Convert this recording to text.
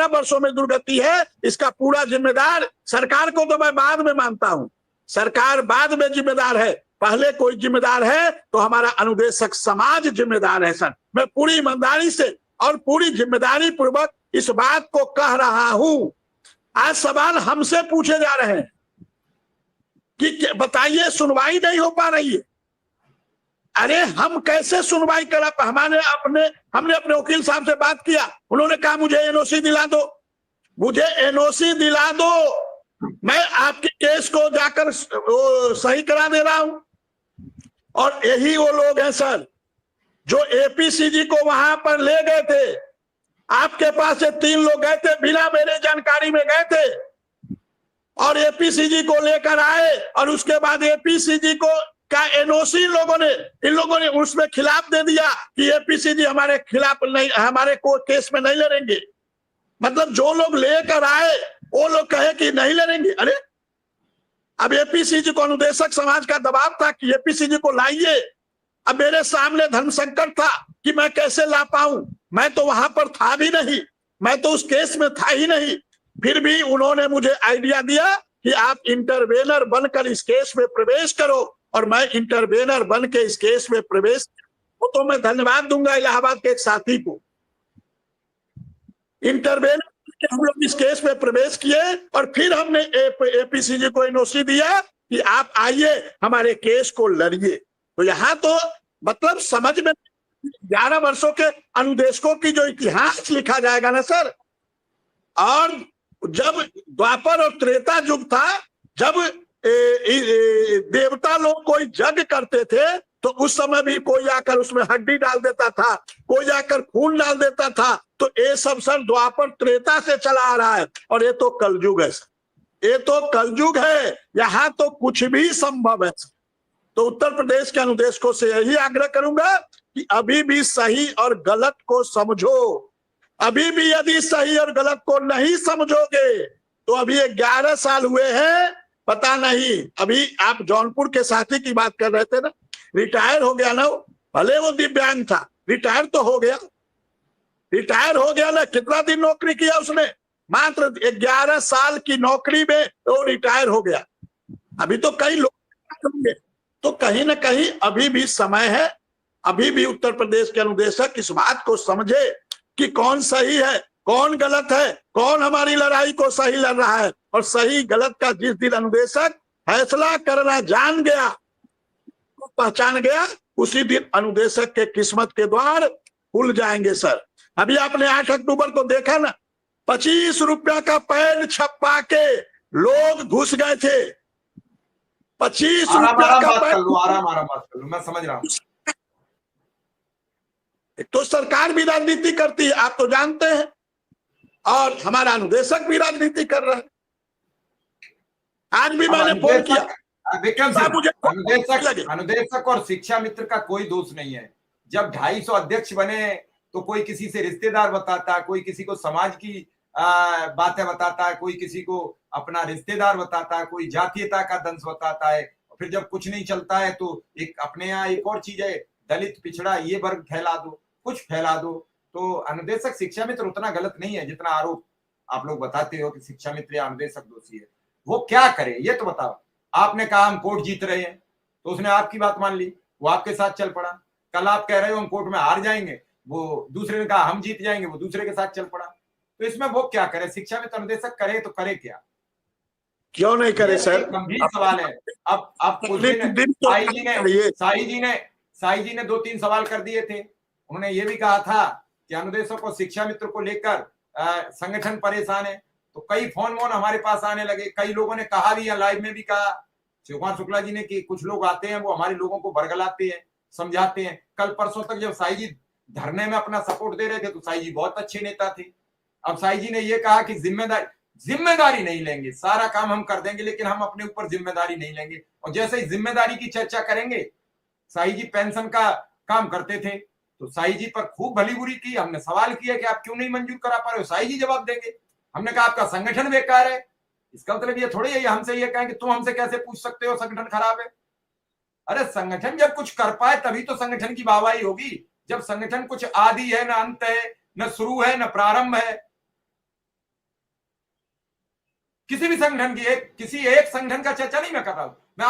11 वर्षों में दुर्गति है, इसका पूरा जिम्मेदार सरकार को तो मैं बाद में मानता हूं, सरकार बाद में जिम्मेदार है, पहले कोई जिम्मेदार है तो हमारा अनुदेशक समाज जिम्मेदार है सर। मैं पूरी ईमानदारी से और पूरी जिम्मेदारी पूर्वक इस बात को कह रहा हूं। आज सवाल हमसे पूछे जा रहे हैं कि बताइए सुनवाई नहीं हो पा रही है। अरे हम कैसे सुनवाई करा? हमने अपने वकील साहब से बात किया, उन्होंने कहा मुझे एनओसी दिला दो, मुझे एनओसी दिला दो, मैं आपके केस को जाकर सही करा दे रहा हूं। और यही वो लोग हैं सर जो एपीसीजी को वहां पर ले गए थे, आपके पास से 3 लोग गए थे, बिना मेरे जानकारी में गए थे और एपीसीजी को लेकर आए और उसके बाद एपीसीजी को का एनओसी इन लोगों ने उसमें खिलाफ दे दिया कि एपीसीजी हमारे खिलाफ नहीं, हमारे को केस में नहीं लड़ेंगे। मतलब जो लोग लेकर आए वो लोग कहे कि नहीं लड़ेंगे। अरे अब एपीसीजी को अनुदेशक समाज का दबाव था कि एपीसीजी को लाइए। अब मेरे सामने धर्म संकट था कि मैं कैसे ला पाऊं, मैं तो वहां पर था भी नहीं, मैं तो उस केस में था ही नहीं। फिर भी उन्होंने मुझे आइडिया दिया कि आप इंटरवेनर बनकर इस केस में प्रवेश करो, और मैं इंटरवेनर बन के इस केस में प्रवेश, तो मैं धन्यवाद दूंगा इलाहाबाद के एक साथी को। इंटरवेनर हम लोग इस केस में प्रवेश किए और फिर हमने एपीसीजी को एनओसी दिया कि आप आइए हमारे केस को लड़िए। तो यहाँ तो मतलब समझ में 11 वर्षों के अनुदेशकों की जो इतिहास लिखा जाएगा ना सर। और जब द्वापर और त्रेता युग था, जब देवता लोग कोई यज्ञ करते थे तो उस समय भी कोई आकर उसमें हड्डी डाल देता था, कोई आकर खून डाल देता था। तो ये सब सर द्वापर त्रेता से चला आ रहा है और ये तो कलयुग है सर, ये तो कलयुग है, यहाँ तो कुछ भी संभव है। तो उत्तर प्रदेश के अनुदेशकों से यही आग्रह करूंगा कि अभी भी सही और गलत को समझो। अभी भी यदि सही और गलत को नहीं समझोगे तो अभी 11 साल हुए हैं, पता नहीं। अभी आप जौनपुर के साथी की बात कर रहे थे ना, रिटायर हो गया ना, भले वो दिव्यांग था, रिटायर तो हो गया, रिटायर हो गया ना। कितना दिन नौकरी किया उसने? मात्र 11 साल की नौकरी में वो रिटायर हो गया। अभी तो कई लोग होंगे, तो कहीं ना कहीं अभी भी समय है, अभी भी उत्तर प्रदेश के अनुदेशक इस बात को समझे कि कौन सही है, कौन गलत है, कौन हमारी लड़ाई को सही लड़ रहा है। और सही गलत का जिस दिन अनुदेशक फैसला करना जान गया, पहचान गया, उसी दिन अनुदेशक के किस्मत के द्वार खुल जाएंगे सर। अभी आपने 8 अक्टूबर को देखा ना, 25 रुपया का पैन छपवा के लोग घुस गए थे। 25 रुपया का पैन, आराम मैं समझ रहा हूं। तो सरकार भी राजनीति करती है, आप तो जानते हैं, और हमारा अनुदेशक भी राजनीति कर रहा है। आज भी मैंने फोन किया विक्रम सिंह, अनुदेशक और शिक्षा मित्र का कोई दोष नहीं है। जब 250 अध्यक्ष बने तो कोई किसी से रिश्तेदार बताता, कोई किसी को समाज की बातें बताता है, कोई किसी को अपना रिश्तेदार बताता है, कोई जातीयता का दंश बताता है। फिर जब कुछ नहीं चलता है तो एक अपने यहाँ एक और चीज है, दलित पिछड़ा ये वर्ग फैला दो, कुछ फैला दो। तो अनुदेशक शिक्षा मित्र उतना गलत नहीं है जितना आरोप आप लोग बताते हो कि शिक्षा मित्र या अनुदेशक दोषी है। वो क्या करे ये तो बताओ। आपने कहा हम कोर्ट जीत रहे हैं तो उसने आपकी बात मान ली, वो आपके साथ चल पड़ा। कल आप कह रहे हो हम कोर्ट में हार जाएंगे, वो दूसरे ने कहा हम जीत जाएंगे, वो दूसरे के साथ चल पड़ा। तो इसमें वो क्या करे? शिक्षा मित्र अनुदेशक करे तो करे क्या, क्यों नहीं करे सर? गंभीर सवाल है। अब साई जी ने 2-3 सवाल कर दिए थे। उन्होंने ये भी कहा था कि अनुदेशक और शिक्षा मित्र को लेकर संगठन परेशान है। तो कई फोन वोन हमारे पास आने लगे, कई लोगों ने कहा भी, लाइव में भी कहा शिवकुमार शुक्ला जी ने कि कुछ लोग आते हैं वो हमारे लोगों को बरगलाते हैं, समझाते हैं। कल परसों तक जब साई जी धरने में अपना सपोर्ट दे रहे थे तो साई जी बहुत अच्छे नेता थे। अब साई जी ने ये कहा कि जिम्मेदारी नहीं लेंगे, सारा काम हम कर देंगे लेकिन हम अपने ऊपर जिम्मेदारी नहीं लेंगे। और जैसे ही जिम्मेदारी की चर्चा करेंगे, साई जी पेंशन का काम करते थे तो साई जी पर खूब भली बुरी की। हमने सवाल किया कि आप क्यों नहीं मंजूर करा पा रहे हो, साई जी जवाब देंगे। हमने कहा आपका संगठन बेकार है। इसका मतलब ये थोड़ी है हमसे ये कहें कि तुम हमसे कैसे पूछ सकते हो संगठन खराब है। अरे संगठन जब कुछ कर पाए तभी तो संगठन की वाहवाही होगी। जब संगठन कुछ आदि है, न अंत है, न शुरू है, न प्रारंभ है, किसी भी संगठन की, किसी एक संगठन का चर्चा नहीं मैं कर रहा हूं, मैं